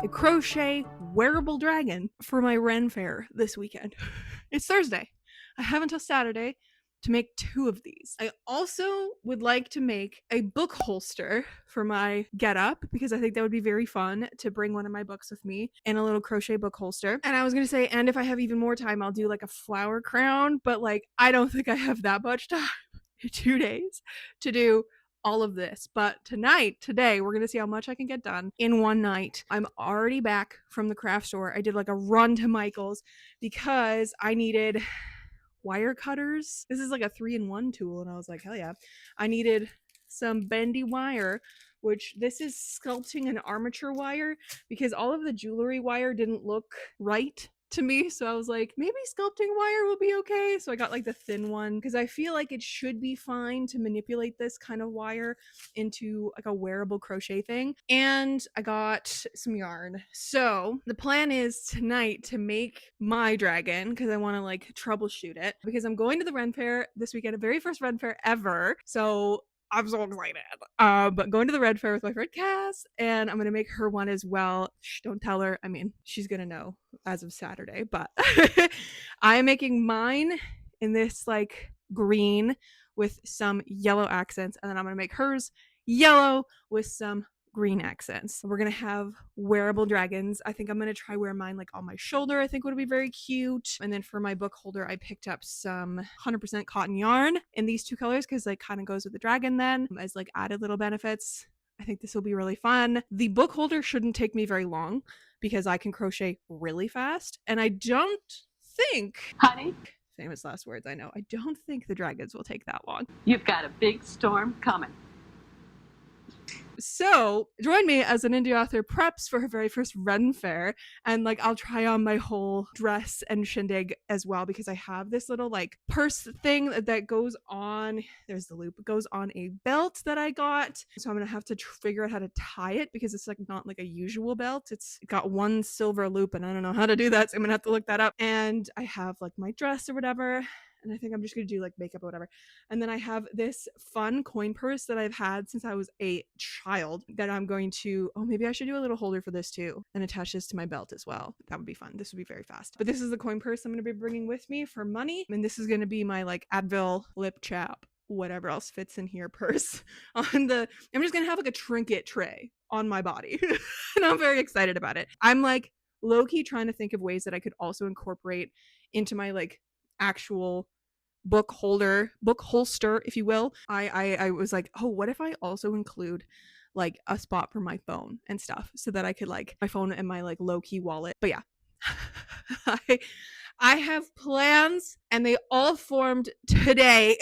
a crochet wearable dragon for my REN fair this weekend. It's Thursday. I have until Saturday to make 2 of these. I also would like to make a book holster for my get up because I think that would be very fun to bring one of my books with me in a little crochet book holster. And I was gonna say, and if I have even more time, I'll do like a flower crown, but like I don't think I have that much time in 2 days to do all of this. But today, we're gonna see how much I can get done in one night. I'm already back from the craft store. I did like a run to Michael's because I needed wire cutters. This is like a 3-in-1 tool, and I was like, hell yeah. I needed some bendy wire, which this is sculpting and armature wire because all of the jewelry wire didn't look right to me, so I was like, maybe sculpting wire will be okay. So I got like the thin one because I feel like it should be fine to manipulate this kind of wire into like a wearable crochet thing. And I got some yarn. So the plan is tonight to make my dragon because I want to like troubleshoot it because I'm going to the REN fair this weekend, the very first REN fair ever. So I'm so excited. But going to the REN fair with my friend Cass, and I'm gonna make her one as well. Shh, don't tell her. I mean, she's gonna know as of Saturday, but I'm making mine in this like green with some yellow accents, and then I'm gonna make hers yellow with some green accents. We're gonna have wearable dragons. I think I'm gonna try wear mine like on my shoulder. I think would be very cute. And then for my book holder, I picked up some 100% cotton yarn in these 2 colors because like kind of goes with the dragon then as like added little benefits. I think this will be really fun. The book holder shouldn't take me very long because I can crochet really fast, and I don't think, Honey, famous last words, I know, I don't think the dragons will take that long. you've got a big storm coming. So join me as an indie author preps for her very first REN fair, and like I'll try on my whole dress and shindig as well because I have this little like purse thing that goes on, there's the loop, it goes on a belt that I got, so I'm gonna have to figure out how to tie it because it's like not like a usual belt. It's got one silver loop and I don't know how to do that, so I'm gonna have to look that up. And I have like my dress or whatever, and I think I'm just gonna do like makeup or whatever. And then I have this fun coin purse that I've had since I was a child that I'm going to, oh, maybe I should do a little holder for this too and attach this to my belt as well. That would be fun. This would be very fast. But this is the coin purse I'm gonna be bringing with me for money. And this is gonna be my like Advil lip chap, whatever else fits in here purse I'm just gonna have like a trinket tray on my body. And I'm very excited about it. I'm like low-key trying to think of ways that I could also incorporate into my like actual book holster, if you will. I was like, oh, what if I also include like a spot for my phone and stuff so that I could like my phone and my like low-key wallet. But yeah. I have plans and they all formed today,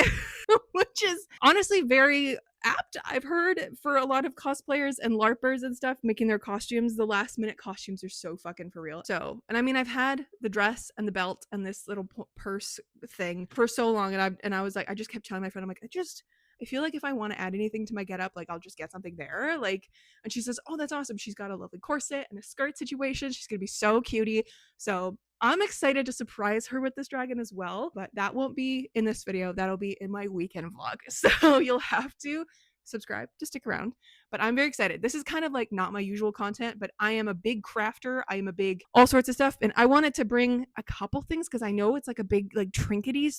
which is honestly very apt. I've heard for a lot of cosplayers and LARPers and stuff making their costumes, the last minute costumes are so fucking for real. So, and I mean, I've had the dress and the belt and this little purse thing for so long, and I was like, I just kept telling my friend, I'm like, I feel like if I want to add anything to my getup, like I'll just get something there. Like, and she says, oh, that's awesome. She's got a lovely corset and a skirt situation. She's gonna be so cutie. So I'm excited to surprise her with this dragon as well, but that won't be in this video. That'll be in my weekend vlog. So you'll have to subscribe to stick around. But I'm very excited. This is kind of like not my usual content, but I am a big crafter. I am a big all sorts of stuff. And I wanted to bring a couple things because I know it's like a big like trinkety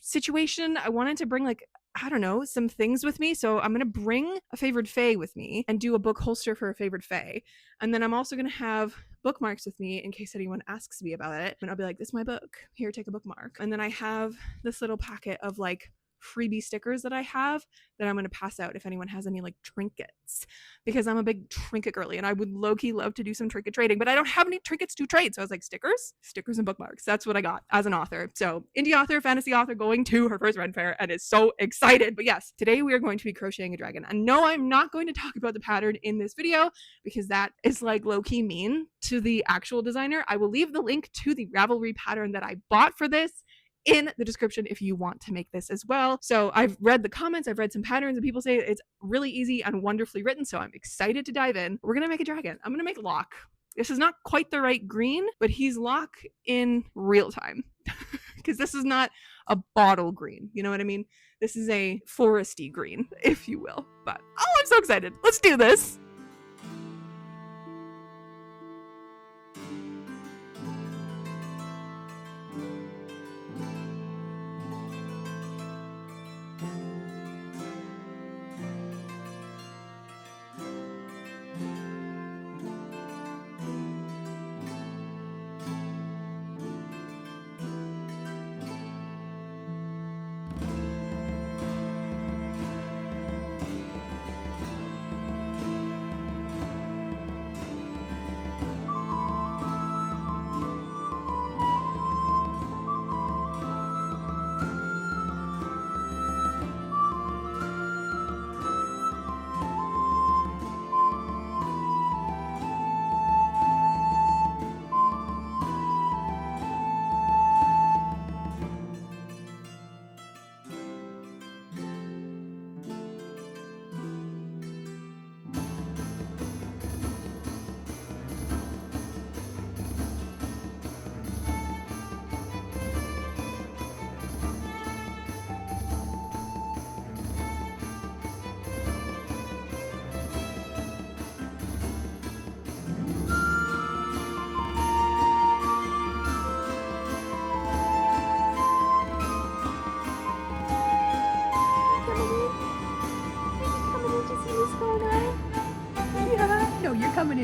situation. I wanted to bring like, I don't know, some things with me. So I'm going to bring a favorite fae with me and do a book holster for a favorite fae. And then I'm also going to have bookmarks with me in case anyone asks me about it. And I'll be like, this is my book. Here, take a bookmark. And then I have this little packet of like freebie stickers that I have that I'm going to pass out if anyone has any like trinkets, because I'm a big trinket girly and I would low-key love to do some trinket trading, but I don't have any trinkets to trade. So I was like, stickers and bookmarks. That's what I got as an author. So indie author, fantasy author going to her first REN fair and is so excited. But yes, today we are going to be crocheting a dragon. And no, I'm not going to talk about the pattern in this video because that is like low-key mean to the actual designer. I will leave the link to the Ravelry pattern that I bought for this in the description if you want to make this as well. So I've read the comments, I've read some patterns, and people say it's really easy and wonderfully written, so I'm excited to dive in. We're gonna make a dragon. I'm gonna make Locke. This is not quite the right green, but he's Locke in real time because this is not a bottle green, you know what I mean? This is a foresty green, if you will. But oh, I'm so excited. Let's do this.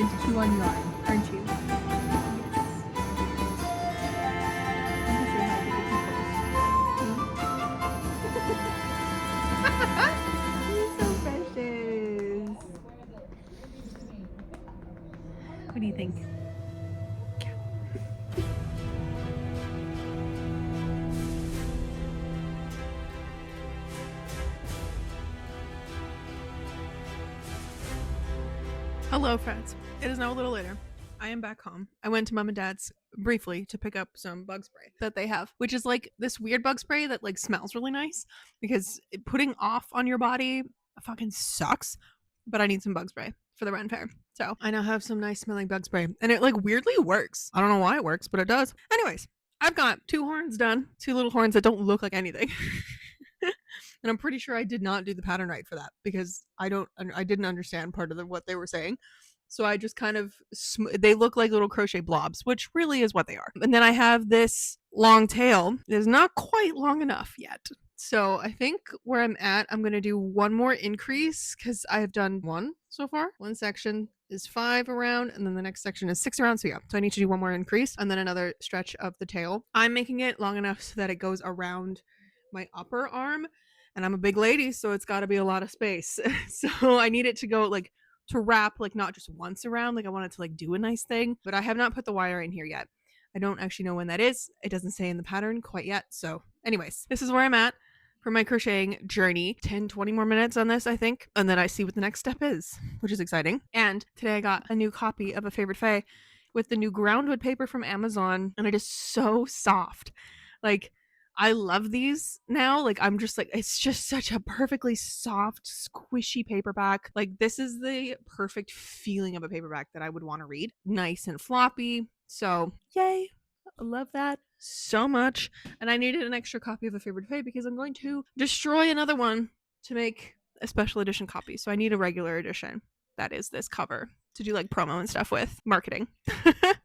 to chew on yarn, aren't you? He's so precious. What do you think? Hello, friends. It is now a little later. I am back home. I went to mom and dad's briefly to pick up some bug spray that they have, which is like this weird bug spray that like smells really nice because putting off on your body fucking sucks. But I need some bug spray for the REN fair. So I now have some nice smelling bug spray and it like weirdly works. I don't know why it works, but it does. Anyways, I've got 2 horns done, 2 little horns that don't look like anything. And I'm pretty sure I did not do the pattern right for that because I didn't understand part of what they were saying. So I just kind of, they look like little crochet blobs, which really is what they are. And then I have this long tail. It is not quite long enough yet. So I think where I'm at, I'm going to do one more increase because I have done 1 so far. One section is 5 around and then the next section is 6 around. So yeah, so I need to do one more increase and then another stretch of the tail. I'm making it long enough so that it goes around my upper arm. And I'm a big lady, so it's got to be a lot of space. So I need it to go like to wrap like not just once around, like I want it to like do a nice thing, but I have not put the wire in here yet. I don't actually know when that is. It doesn't say in the pattern quite yet. So anyways, this is where I'm at for my crocheting journey. 10-20 more minutes on this, I think, and then I see what the next step is, which is exciting. And today I got a new copy of A Favorite Fae with the new groundwood paper from Amazon, and it is so soft. Like I love these now. Like I'm just like, it's just such a perfectly soft, squishy paperback. Like this is the perfect feeling of a paperback that I would want to read. Nice and floppy. So yay. I love that so much. And I needed an extra copy of A Favorite Fae because I'm going to destroy another one to make a special edition copy. So I need a regular edition. That is this cover to do like promo and stuff with marketing.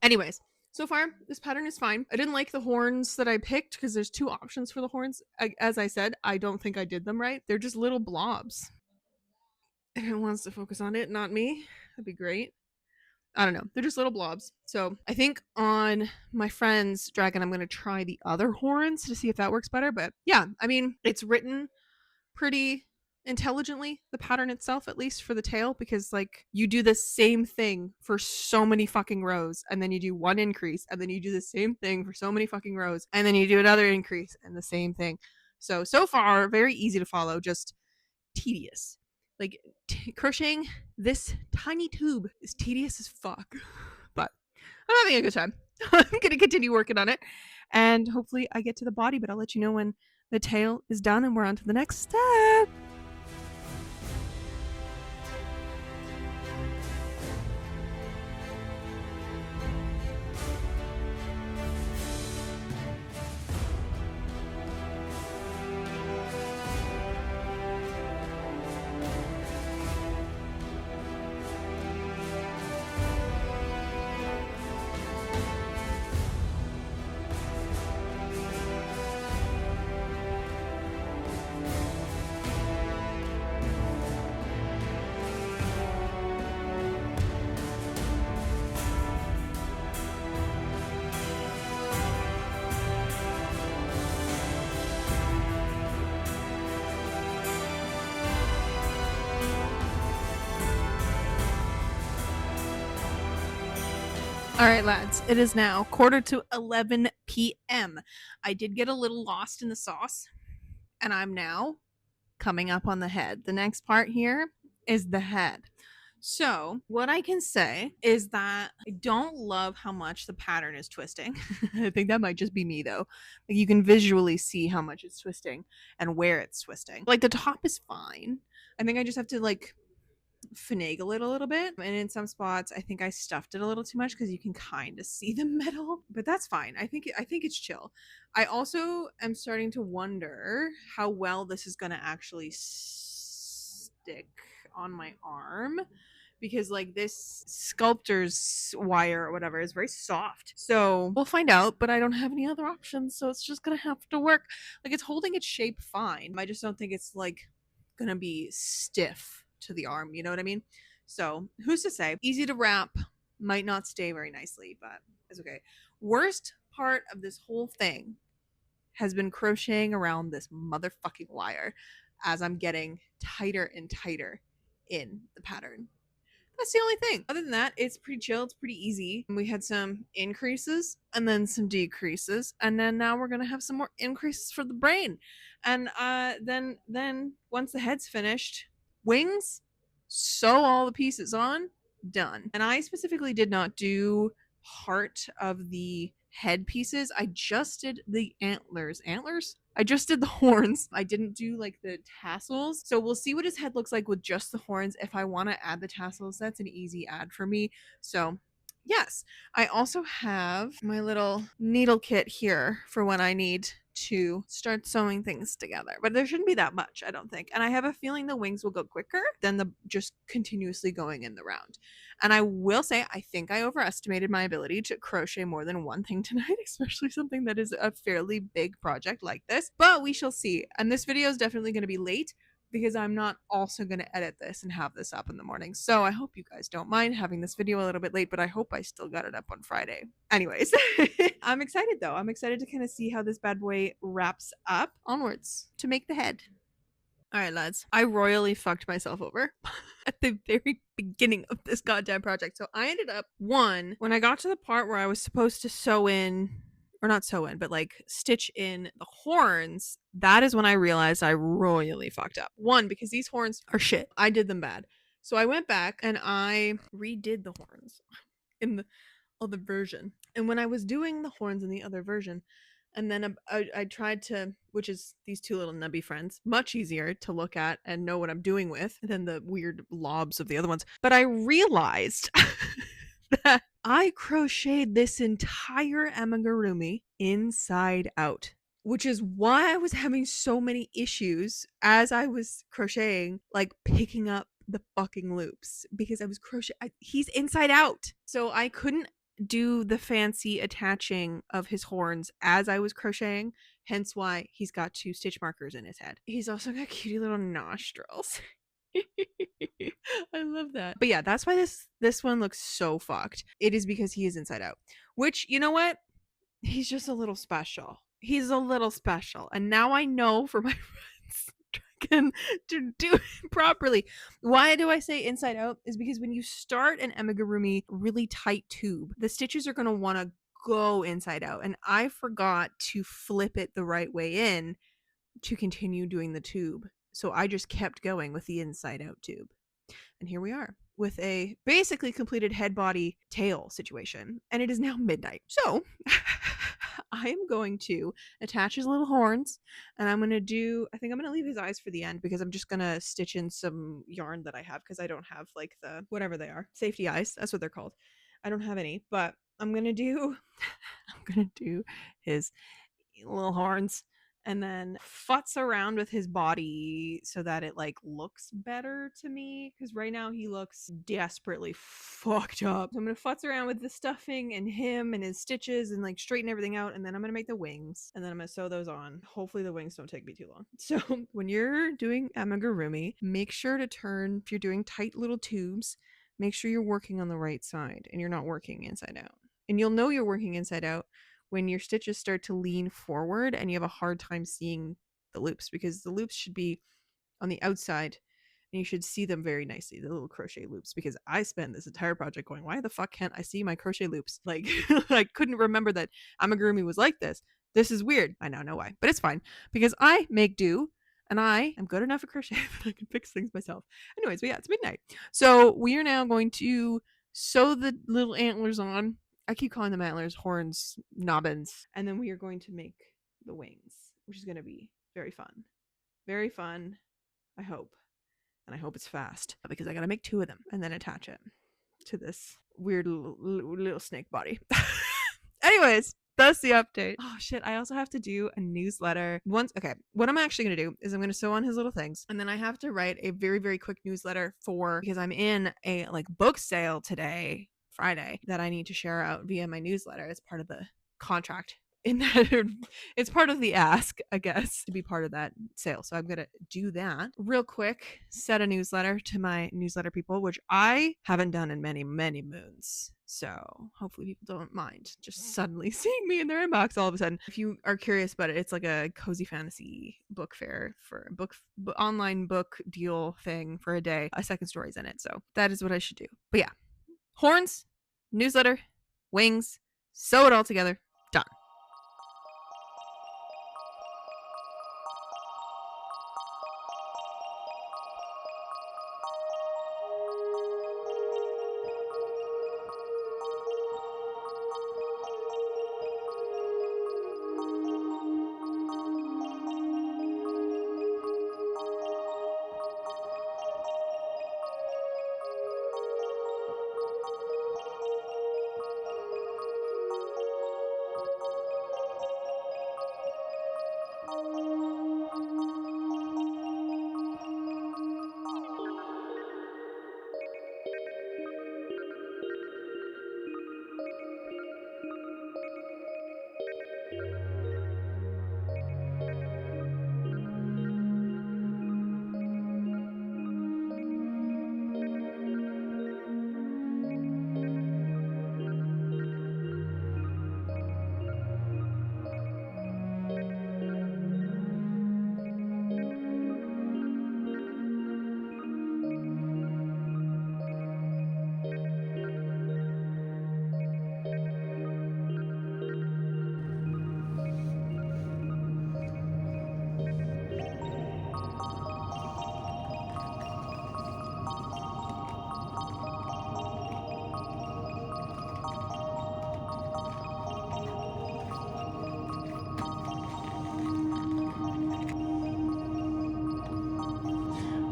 Anyways. So far, this pattern is fine. I didn't like the horns that I picked because there's 2 options for the horns. As I said, I don't think I did them right. They're just little blobs. If it wants to focus on it, not me, that'd be great. I don't know. They're just little blobs. So I think on my friend's dragon, I'm going to try the other horns to see if that works better. But yeah, I mean, it's written pretty intelligently, the pattern itself, at least for the tail, because like you do the same thing for so many fucking rows and then you do 1 increase and then you do the same thing for so many fucking rows and then you do another increase and the same thing. So far very easy to follow, just tedious. Like crocheting this tiny tube is tedious as fuck, but I'm having a good time. I'm gonna continue working on it and hopefully I get to the body, but I'll let you know when the tail is done and we're on to the next step. All right, lads, it is now 11:15 p.m. I did get a little lost in the sauce, and I'm now coming up on the head. The next part here is the head. So what I can say is that I don't love how much the pattern is twisting. I think that might just be me though. Like you can visually see how much it's twisting and where it's twisting. Like the top is fine. I think I just have to like finagle it a little bit, and in some spots I think I stuffed it a little too much because you can kind of see the metal, but that's fine. I think it's chill. I also am starting to wonder how well this is going to actually stick on my arm, because like this sculptor's wire or whatever is very soft, so we'll find out. But I don't have any other options, so it's just gonna have to work. Like it's holding its shape fine, I just don't think it's like gonna be stiff to the arm, you know what I mean? So who's to say? Easy to wrap, Might not stay very nicely, but it's okay. Worst part of this whole thing has been crocheting around this motherfucking wire as I'm getting tighter and tighter in the pattern. That's the only thing. Other than that, it's pretty chill. It's pretty easy. We had some increases and then some decreases, and then now we're gonna have some more increases for the brain. And then once the head's finished, wings, sew all the pieces on, done. And I specifically did not do part of the head pieces. I just did the antlers. Antlers? I just did the horns. I didn't do like the tassels. So we'll see what his head looks like with just the horns. If I want to add the tassels, that's an easy add for me. So yes, I also have my little needle kit here for when I need to start sewing things together. But there shouldn't be that much, I don't think. And I have a feeling the wings will go quicker than the just continuously going in the round. And I will say, I think I overestimated my ability to crochet more than one thing tonight, especially something that is a fairly big project like this. But we shall see. And this video is definitely going to be late because I'm not also going to edit this and have this up in the morning. So I hope you guys don't mind having this video a little bit late, but I hope I still got it up on Friday. Anyways, I'm excited though. I'm excited to kind of see how this bad boy wraps up. Onwards to make the head. All right, lads. I royally fucked myself over at the very beginning of this goddamn project. So I ended up, when I got to the part where I was supposed to sew in, or not sew in, but like stitch in the horns, that is when I realized I royally fucked up. One, because these horns are shit. I did them bad. So I went back and I redid the horns in the other version. And when I was doing the horns in the other version, and then I tried to, which is these two little nubby friends, much easier to look at and know what I'm doing with than the weird lobs of the other ones. But I realized that I crocheted this entire amigurumi inside out, which is why I was having so many issues as I was crocheting, like picking up the fucking loops, because I was he's inside out. So I couldn't do the fancy attaching of his horns as I was crocheting, hence why he's got 2 stitch markers in his head. He's also got cutie little nostrils. I love that. But yeah, that's why this one looks so fucked. It is because he is inside out. Which, you know what? He's just a little special. He's a little special. And now I know for my friends to do it properly. Why do I say inside out? Is because when you start an amigurumi really tight tube, the stitches are going to want to go inside out. And I forgot to flip it the right way in to continue doing the tube. So I just kept going with the inside out tube. And here we are with a basically completed head, body, tail situation. And it is now midnight. So I am going to attach his little horns, and I'm going to do, I think I'm going to leave his eyes for the end because I'm just going to stitch in some yarn that I have because I don't have like the, whatever they are, safety eyes. That's what they're called. I don't have any, but I'm going to do, I'm going to do his little horns and then futz around with his body so that it like looks better to me, because right now he looks desperately fucked up. So I'm gonna futz around with the stuffing and him and his stitches and like straighten everything out, and then I'm gonna make the wings and then I'm gonna sew those on. Hopefully the wings don't take me too long. So when you're doing amigurumi, make sure to turn, if you're doing tight little tubes, make sure you're working on the right side and you're not working inside out. And you'll know you're working inside out when your stitches start to lean forward and you have a hard time seeing the loops, because the loops should be on the outside and you should see them very nicely, the little crochet loops, because I spent this entire project going, why the fuck can't I see my crochet loops? Like I couldn't remember that amigurumi was like this. This is weird. I now know why, but it's fine because I make do and I am good enough at crochet that I can fix things myself. Anyways, but yeah, it's midnight. So we are now going to sew the little antlers on. I keep calling them antlers, horns, nobbins. And then we are going to make the wings, which is going to be very fun. Very fun, I hope. And I hope it's fast because I got to make 2 of them and then attach it to this weird little snake body. Anyways, that's the update. Oh shit, I also have to do a newsletter. Okay, what I'm actually going to do is I'm going to sew on his little things, and then I have to write a very, very quick newsletter because I'm in a like book sale today, Friday, that I need to share out via my newsletter as part of the contract. In that it's part of the ask, I guess, to be part of that sale. So I'm gonna do that real quick, set a newsletter to my newsletter people, which I haven't done in many, many moons. So hopefully people don't mind just suddenly seeing me in their inbox all of a sudden. If you are curious about it, it's like a cozy fantasy book fair for a online book deal thing for a day. A second story's in it. So that is what I should do. But yeah, horns, newsletter, wings, sew it all together. Done.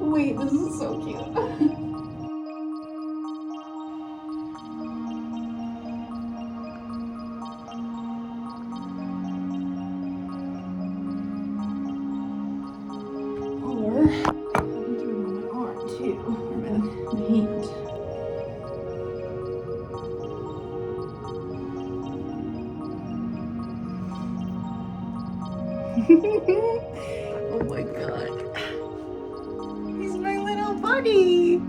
Wait, this is so cute. Or I can do it on my arm too, or my hand. Oh my god. He's my little buddy.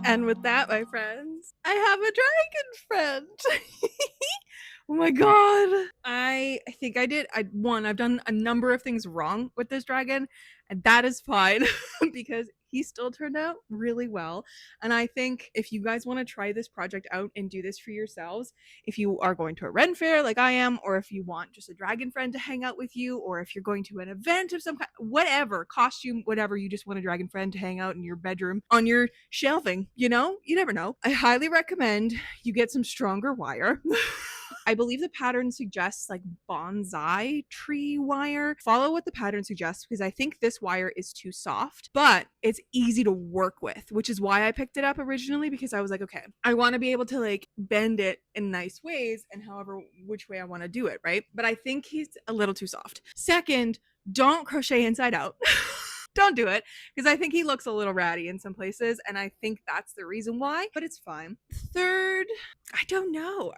And with that, my friends, I have a dragon friend. Oh my god. I think I've done a number of things wrong with this dragon, and that is fine because he still turned out really well. And I think if you guys want to try this project out and do this for yourselves, if you are going to a Ren fair like I am, or if you want just a dragon friend to hang out with you, or if you're going to an event of some kind, whatever, costume, whatever, you just want a dragon friend to hang out in your bedroom on your shelving, you never know. I highly recommend you get some stronger wire. I believe the pattern suggests like bonsai tree wire. Follow what the pattern suggests because I think this wire is too soft, but it's easy to work with, which is why I picked it up originally, because I was like, okay, I want to be able to like bend it in nice ways and however which way I want to do it, right? But I think he's a little too soft. Second, don't crochet inside out. Don't do it because I think he looks a little ratty in some places, and I think that's the reason why, but it's fine. Third, I don't know.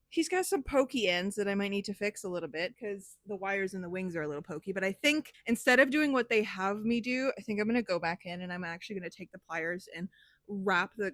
He's got some pokey ends that I might need to fix a little bit because the wires and the wings are a little pokey. But I think instead of doing what they have me do, I think I'm going to go back in and I'm actually going to take the pliers and wrap the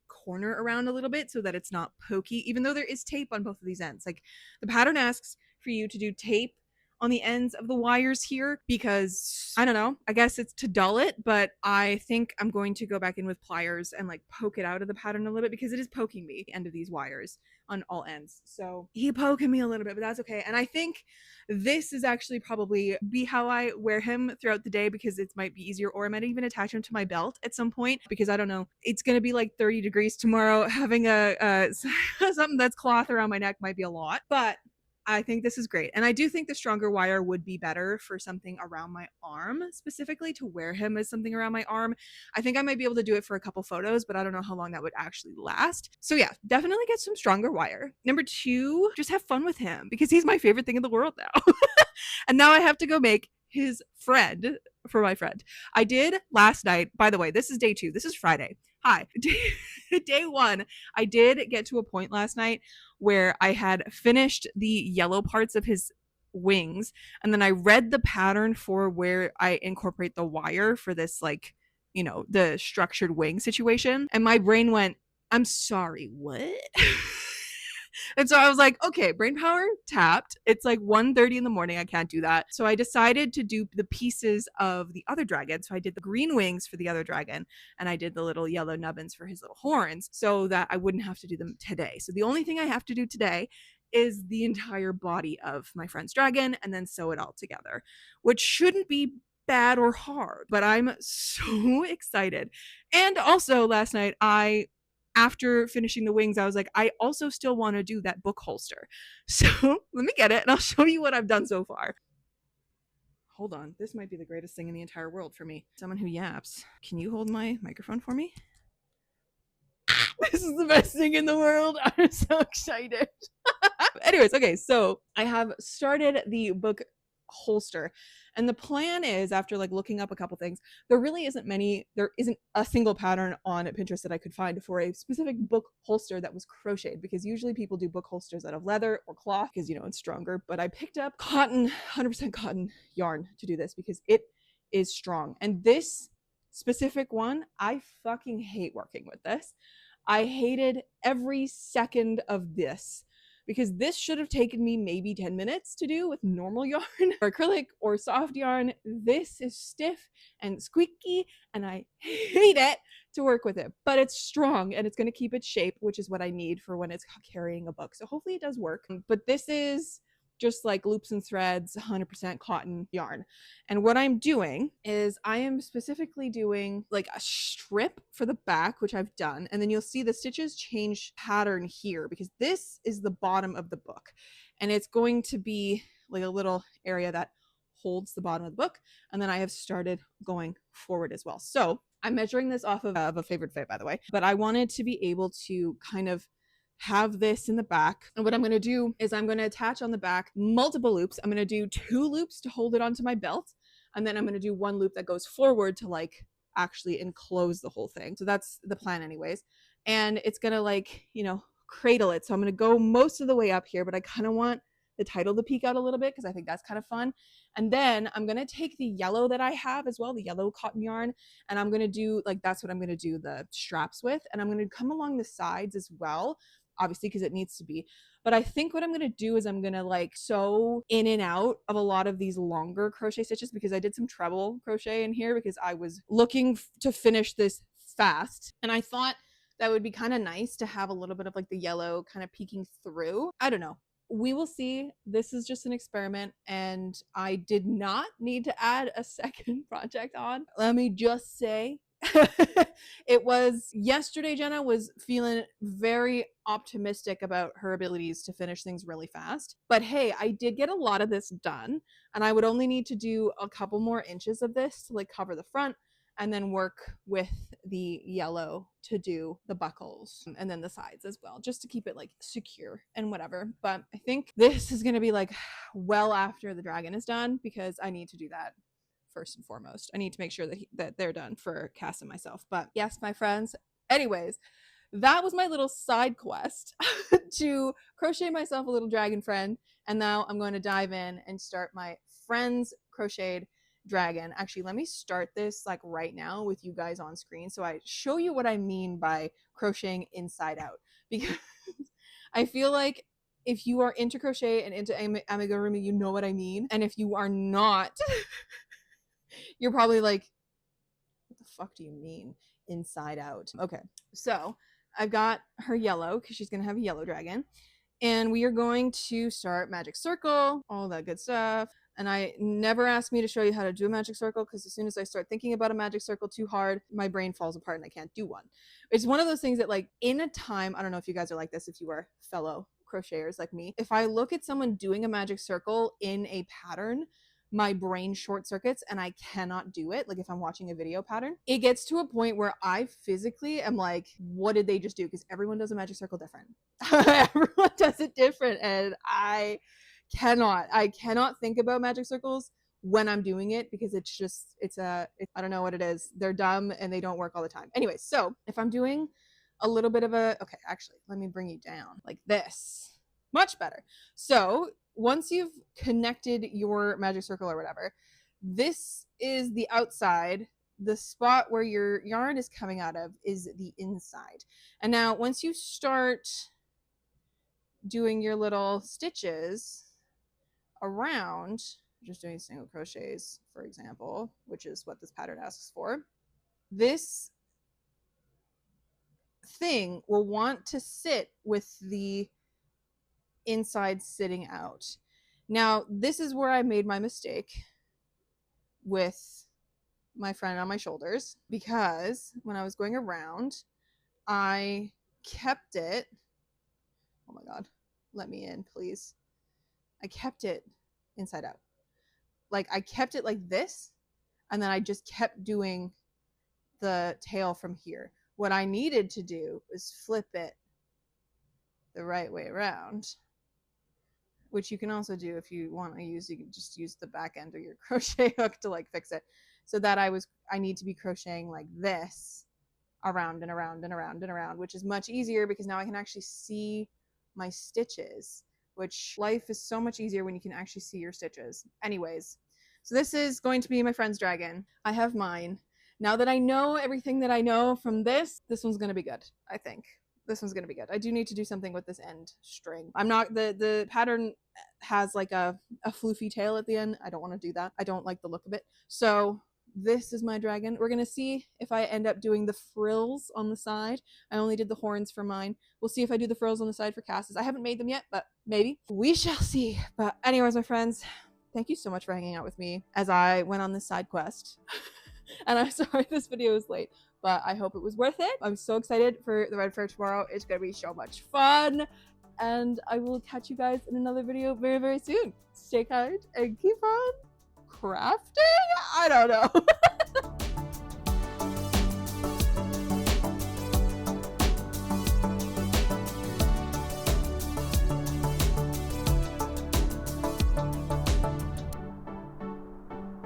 corner around a little bit so that it's not pokey, even though there is tape on both of these ends. Like the pattern asks for you to do tape on the ends of the wires here because I don't know, I guess it's to dull it, but I think I'm going to go back in with pliers and like poke it out of the pattern a little bit because it is poking me, the end of these wires on all ends. So he poking me a little bit, but that's okay. And I think this is actually probably be how I wear him throughout the day because it might be easier, or I might even attach him to my belt at some point because I don't know, it's going to be like 30 degrees tomorrow. Having a something that's cloth around my neck might be a lot, but I think this is great. And I do think the stronger wire would be better for something around my arm, specifically to wear him as something around my arm. I think I might be able to do it for a couple photos, but I don't know how long that would actually last. So yeah, definitely get some stronger wire. Number 2, just have fun with him because he's my favorite thing in the world now. And now I have to go make his friend for my friend. I did last night, by the way, this is day 2. This is Friday. Hi. Day 1, I did get to a point last night where I had finished the yellow parts of his wings, and then I read the pattern for where I incorporate the wire for this, like, the structured wing situation, and my brain went, I'm sorry, what? And so I was like, okay, brain power tapped. It's like 1:30 in the morning. I can't do that. So I decided to do the pieces of the other dragon. So I did the green wings for the other dragon, and I did the little yellow nubbins for his little horns so that I wouldn't have to do them today. So the only thing I have to do today is the entire body of my friend's dragon and then sew it all together, which shouldn't be bad or hard, but I'm so excited. And also last night, after finishing the wings, I was like, I also still want to do that book holster. So let me get it and I'll show you what I've done so far. Hold on. This might be the greatest thing in the entire world for me. Someone who yaps. Can you hold my microphone for me? This is the best thing in the world. I'm so excited. Anyways, okay, so I have started the book holster, and the plan is, after like looking up a couple things, there isn't a single pattern on Pinterest that I could find for a specific book holster that was crocheted, because usually people do book holsters out of leather or cloth because, you know, it's stronger. But I picked up cotton, 100% cotton yarn to do this because it is strong. And this specific one, I fucking hate working with this. I hated every second of this, because this should have taken me maybe 10 minutes to do with normal yarn or acrylic or soft yarn. This is stiff and squeaky, and I hate it to work with it, but it's strong and it's going to keep its shape, which is what I need for when it's carrying a book. So hopefully it does work. But this is just like loops and threads, 100% cotton yarn. And what I'm doing is I am specifically doing like a strip for the back, which I've done. And then you'll see the stitches change pattern here, because this is the bottom of the book. And it's going to be like a little area that holds the bottom of the book. And then I have started going forward as well. So I'm measuring this off of a favorite fit, by the way, but I wanted to be able to kind of have this in the back. And what I'm going to do is I'm going to attach on the back multiple loops. I'm going to do 2 loops to hold it onto my belt, and then I'm going to do 1 loop that goes forward to like actually enclose the whole thing. So that's the plan anyways. And it's going to like, you know, cradle it. So I'm going to go most of the way up here, but I kind of want the title to peek out a little bit because I think that's kind of fun. And then I'm going to take the yellow that I have as well, the yellow cotton yarn, and I'm going to do like, that's what I'm going to do the straps with. And I'm going to come along the sides as well, obviously, because it needs to be. But I think what I'm going to do is I'm going to like sew in and out of a lot of these longer crochet stitches, because I did some treble crochet in here because I was looking to finish this fast. And I thought that would be kind of nice to have a little bit of like the yellow kind of peeking through. I don't know. We will see. This is just an experiment, and I did not need to add a second project on. Let me just say, it was yesterday. Jenna was feeling very optimistic about her abilities to finish things really fast. But hey, I did get a lot of this done, and I would only need to do a couple more inches of this to like cover the front, and then work with the yellow to do the buckles and then the sides as well, just to keep it like secure and whatever. But I think this is going to be like well after the dragon is done, because I need to do that first and foremost. I need to make sure that they're done for Cass and myself. But yes, my friends, anyways, that was my little side quest to crochet myself a little dragon friend. And now I'm going to dive in and start my friend's crocheted dragon. Actually, let me start this like right now with you guys on screen so I show you what I mean by crocheting inside out, because I feel like if you are into crochet and into amigurumi, you know what I mean. And if you are not, you're probably like, what the fuck do you mean inside out? Okay, so I've got her yellow because she's gonna have a yellow dragon, and we are going to start magic circle, all that good stuff. And I never asked me to show you how to do a magic circle, because as soon as I start thinking about a magic circle too hard, my brain falls apart and I can't do one. It's one of those things that like in a time, I don't know if you guys are like this, if you are fellow crocheters like me, if I look at someone doing a magic circle in a pattern, my brain short circuits and I cannot do it. Like if I'm watching a video pattern, it gets to a point where I physically am like, what did they just do? Because everyone does a magic circle different. Everyone does it different, and I cannot think about magic circles when I'm doing it, because I don't know what it is. They're dumb and they don't work all the time. Anyway, so if I'm doing a little bit of okay, actually, let me bring you down like this. Much better. So once you've connected your magic circle or whatever, this is the outside. the spot where your yarn is coming out of is the inside. And now once you start doing your little stitches around, just doing single crochets, for example, which is what this pattern asks for, this thing will want to sit with the inside sitting out. Now, this is where I made my mistake with my friend on my shoulders, because when I was going around, I kept it, oh my god, let me in, please. I kept it inside out. Like, I kept it like this, and then I just kept doing the tail from here. What I needed to do was flip it the right way around, which you can also do if you want to use, you can just use the back end of your crochet hook to like fix it. So that I need to be crocheting like this around and around and around and around, which is much easier because now I can actually see my stitches, which life is so much easier when you can actually see your stitches. Anyways, so this is going to be my friend's dragon. I have mine. Now that I know everything that I know from this one's going to be good, I think. This one's going to be good. I do need to do something with this end string. I'm not, the pattern has like a floofy tail at the end. I don't want to do that. I don't like the look of it. So this is my dragon. We're going to see if I end up doing the frills on the side. I only did the horns for mine. We'll see if I do the frills on the side for Cass's. I haven't made them yet, but maybe. We shall see. But anyways, my friends, thank you so much for hanging out with me as I went on this side quest. And I'm sorry this video is late, but I hope it was worth it. I'm so excited for the Red Fair tomorrow. It's going to be so much fun. And I will catch you guys in another video very, very soon. Stay kind and keep on crafting? I don't know.